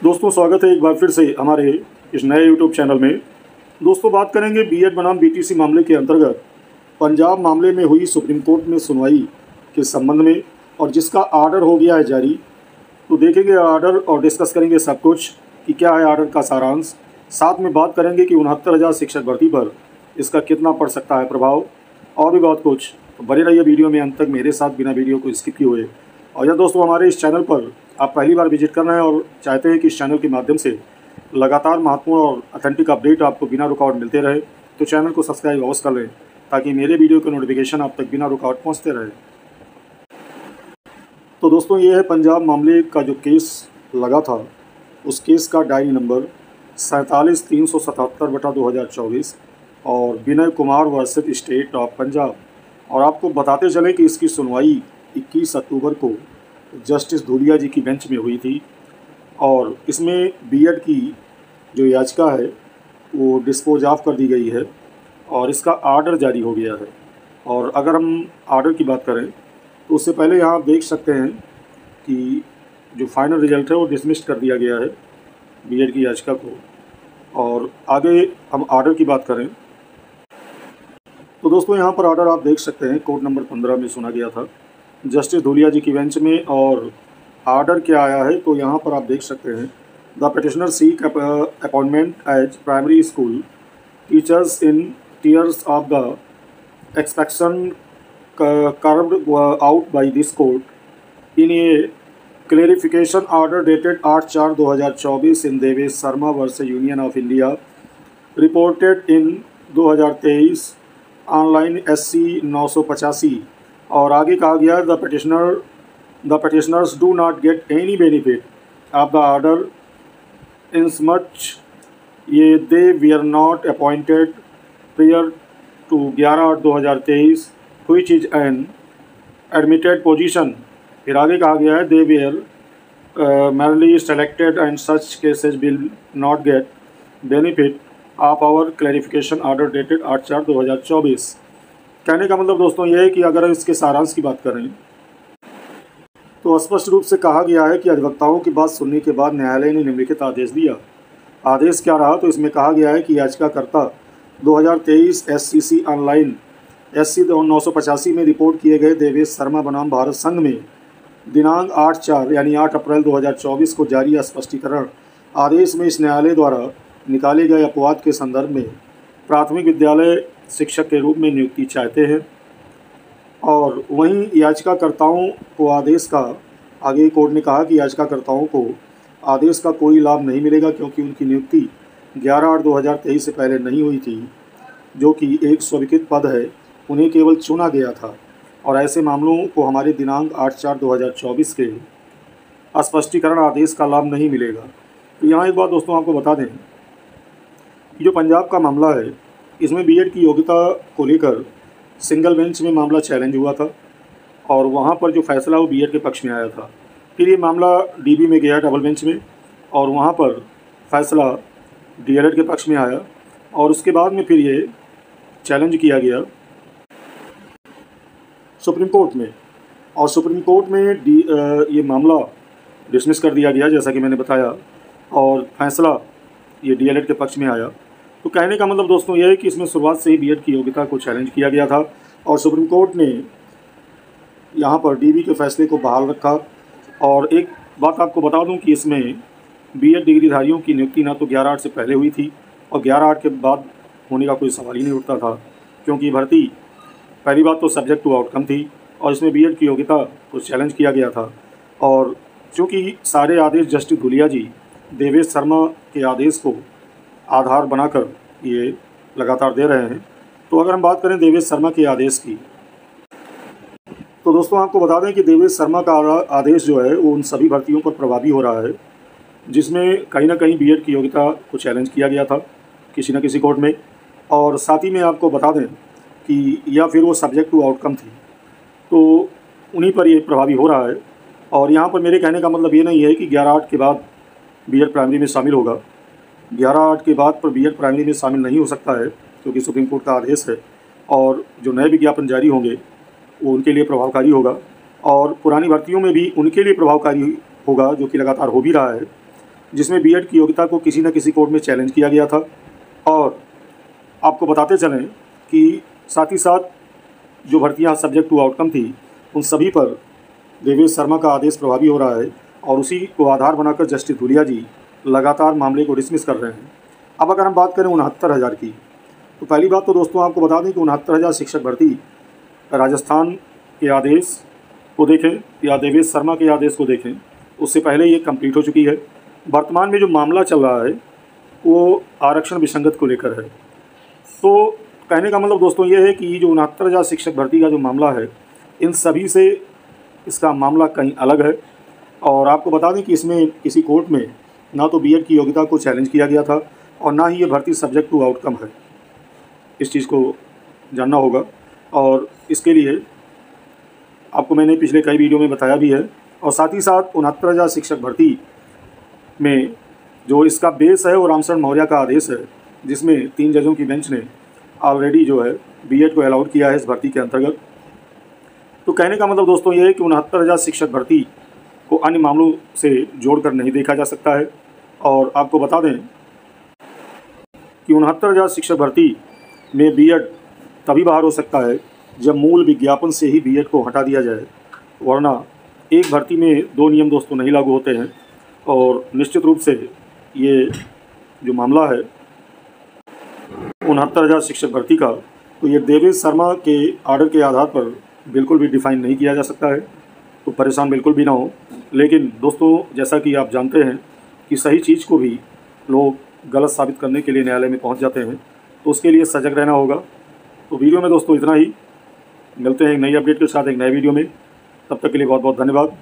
दोस्तों स्वागत है एक बार फिर से हमारे इस नए यूट्यूब चैनल में। दोस्तों बात करेंगे बीएड बनाम बीटीसी मामले के अंतर्गत पंजाब मामले में हुई सुप्रीम कोर्ट में सुनवाई के संबंध में और जिसका आर्डर हो गया है जारी। तो देखेंगे आर्डर और डिस्कस करेंगे सब कुछ कि क्या है आर्डर का सारांश। साथ में बात करेंगे कि 69,000 शिक्षक भर्ती पर इसका कितना पड़ सकता है प्रभाव और भी बहुत कुछ। तो बने रहिए वीडियो में अंत तक मेरे साथ बिना वीडियो को स्किप किए हुए। और यह दोस्तों हमारे इस चैनल पर आप पहली बार विजिट कर रहे हैं और चाहते हैं कि इस चैनल के माध्यम से लगातार महत्वपूर्ण और अथेंटिक अपडेट आपको बिना रुकावट मिलते रहे तो चैनल को सब्सक्राइब अवश्य कर लें ताकि मेरे वीडियो के नोटिफिकेशन आप तक बिना रुकावट पहुंचते रहे। तो दोस्तों ये है पंजाब मामले का जो केस लगा था उस केस का डायरी नंबर 47,377/2024 और Vinay Kumar versus state of Punjab. और आपको बताते चलें कि इसकी सुनवाई 21 अक्टूबर को जस्टिस धूलिया जी की बेंच में हुई थी और इसमें बीएड की जो याचिका है वो डिस्पोज ऑफ कर दी गई है और इसका आर्डर जारी हो गया है। और अगर हम आर्डर की बात करें तो उससे पहले यहाँ आप देख सकते हैं कि जो फाइनल रिजल्ट है वो डिसमिस कर दिया गया है बीएड की याचिका को। और आगे हम आर्डर की बात करें तो दोस्तों यहाँ पर आर्डर आप देख सकते हैं कोर्ट नंबर 15 में सुना गया था जस्टिस धूलिया जी की बेंच में। और आर्डर क्या आया है तो यहाँ पर आप देख सकते हैं the petitioner seek appointment as primary school teachers in tears of the expectation carved out by this court in a clarification order dated 8/4/2024 in Devesh Sharma vs Union of India reported in 2023 online SC 985। और आगे कहा गया the petitioners do not get any benefit of the order inasmuch ये they were not appointed prior to 11/8/2023 which is an admitted position। फिर आगे कहा गया है they were merely selected and such cases will not get benefit of our clarification order dated 8/4/2024। कहने का मतलब दोस्तों ये है कि अगर इसके सारांश की बात करें तो स्पष्ट रूप से कहा गया है कि अधिवक्ताओं की बात सुनने के बाद न्यायालय ने निम्नलिखित आदेश दिया। आदेश क्या रहा तो इसमें कहा गया है कि याचिकाकर्ता 2023 SCC ऑनलाइन SC 985 में रिपोर्ट किए गए देवेश शर्मा बनाम भारत संघ में दिनांक 8/4 यानी 8 अप्रैल 2024 को जारी स्पष्टीकरण आदेश में इस न्यायालय द्वारा निकाले गए अपवाद के संदर्भ में प्राथमिक विद्यालय शिक्षक के रूप में नियुक्ति चाहते हैं। और वहीं याचिकाकर्ताओं को आदेश का आगे कोर्ट ने कहा कि याचिकाकर्ताओं को आदेश का कोई लाभ नहीं मिलेगा क्योंकि उनकी नियुक्ति 11/8/2023 से पहले नहीं हुई थी जो कि एक स्वीकृत पद है, उन्हें केवल चुना गया था और ऐसे मामलों को हमारे दिनांक 8/4/2024 के स्पष्टीकरण आदेश का लाभ नहीं मिलेगा। तो यहाँ एक बात दोस्तों आपको बता दें कि जो पंजाब का मामला है इसमें बीएड की योग्यता को लेकर सिंगल बेंच में मामला चैलेंज हुआ था और वहाँ पर जो फैसला वो बीएड के पक्ष में आया था। फिर ये मामला डीबी में गया डबल बेंच में और वहाँ पर फैसला डीएलएड के पक्ष में आया और उसके बाद में फिर ये चैलेंज किया गया सुप्रीम कोर्ट में और सुप्रीम कोर्ट में ये मामला डिसमिस कर दिया गया जैसा कि मैंने बताया और फैसला ये डीएलएड के पक्ष में आया। तो कहने का मतलब दोस्तों यह है कि इसमें शुरुआत से ही बीएड की योग्यता को चैलेंज किया गया था और सुप्रीम कोर्ट ने यहाँ पर डीबी के फैसले को बहाल रखा। और एक बात आपको बता दूं कि इसमें बीएड डिग्रीधारियों की नियुक्ति ना तो 11/8 से पहले हुई थी और 11/8 के बाद होने का कोई सवाल ही नहीं उठता था क्योंकि भर्ती पहली बात तो सब्जेक्ट टू आउटकम थी और इसमें बीएड की योग्यता को चैलेंज किया गया था। और चूँकि सारे आदेश जस्टिस धूलिया जी देवेश शर्मा के आदेश को आधार बनाकर ये लगातार दे रहे हैं। तो अगर हम बात करें देवेश शर्मा के आदेश की तो दोस्तों आपको बता दें कि देवेश शर्मा का आदेश जो है वो उन सभी भर्तियों पर प्रभावी हो रहा है जिसमें कहीं ना कहीं बीएड की योग्यता को चैलेंज किया गया था किसी न किसी कोर्ट में। और साथ ही में आपको बता दें कि या फिर वो सब्जेक्ट टू आउटकम थी तो उन्हीं पर ये प्रभावी हो रहा है। और यहाँ पर मेरे कहने का मतलब ये नहीं है कि 11/8 के बाद बीएड प्राइमरी में शामिल होगा। 11/8 के बाद पर बीएड प्राइमरी में शामिल नहीं हो सकता है क्योंकि सुप्रीम कोर्ट का आदेश है और जो नए विज्ञापन जारी होंगे वो उनके लिए प्रभावकारी होगा और पुरानी भर्तियों में भी उनके लिए प्रभावकारी होगा जो कि लगातार हो भी रहा है। जिसमें बीएड की योग्यता को किसी न किसी कोर्ट में चैलेंज किया गया था। और आपको बताते चलें कि साथ ही साथ जो भर्तियाँ सब्जेक्ट टू आउटकम थी, उन सभी पर देवेश शर्मा का आदेश प्रभावी हो रहा है और उसी को आधार बनाकर जस्टिस धूलिया जी लगातार मामले को डिसमिस कर रहे हैं। अब अगर हम बात करें 69,000 की, तो पहली बात तो दोस्तों आपको बता दें कि 69,000 शिक्षक भर्ती राजस्थान के आदेश को देखें या देवेश शर्मा के आदेश को देखें, उससे पहले ये कंप्लीट हो चुकी है। वर्तमान में जो मामला चल रहा है वो आरक्षण विसंगत को लेकर है। तो कहने का मतलब दोस्तों ये है कि जो 69,000 शिक्षक भर्ती का जो मामला है, इन सभी से इसका मामला कहीं अलग है। और आपको बता दें कि इसमें किसी कोर्ट में ना तो बीएड की योग्यता को चैलेंज किया गया था और ना ही ये भर्ती सब्जेक्ट टू आउटकम है। इस चीज़ को जानना होगा और इसके लिए आपको मैंने पिछले कई वीडियो में बताया भी है। और साथ ही साथ 69,000 शिक्षक भर्ती में जो इसका बेस है वो रामशरण मौर्य का आदेश है, जिसमें 3 जजों की बेंच ने ऑलरेडी जो है बीएड को अलाउड किया है इस भर्ती के अंतर्गत। तो कहने का मतलब दोस्तों ये है कि 69,000 शिक्षक भर्ती को अन्य मामलों से जोड़कर नहीं देखा जा सकता है। और आपको बता दें कि 69,000 शिक्षक भर्ती में बीएड तभी बाहर हो सकता है जब मूल विज्ञापन से ही बीएड को हटा दिया जाए, वरना एक भर्ती में 2 नियम दोस्तों नहीं लागू होते हैं। और निश्चित रूप से ये जो मामला है 69,000 शिक्षक भर्ती का, तो ये देवेश शर्मा के आर्डर के आधार पर बिल्कुल भी डिफ़ाइन नहीं किया जा सकता है, तो परेशान बिल्कुल भी ना हो। लेकिन दोस्तों जैसा कि आप जानते हैं कि सही चीज़ को भी लोग गलत साबित करने के लिए न्यायालय में पहुंच जाते हैं, तो उसके लिए सजग रहना होगा। तो वीडियो में दोस्तों इतना ही, मिलते हैं एक नई अपडेट के साथ एक नए वीडियो में। तब तक के लिए बहुत बहुत धन्यवाद।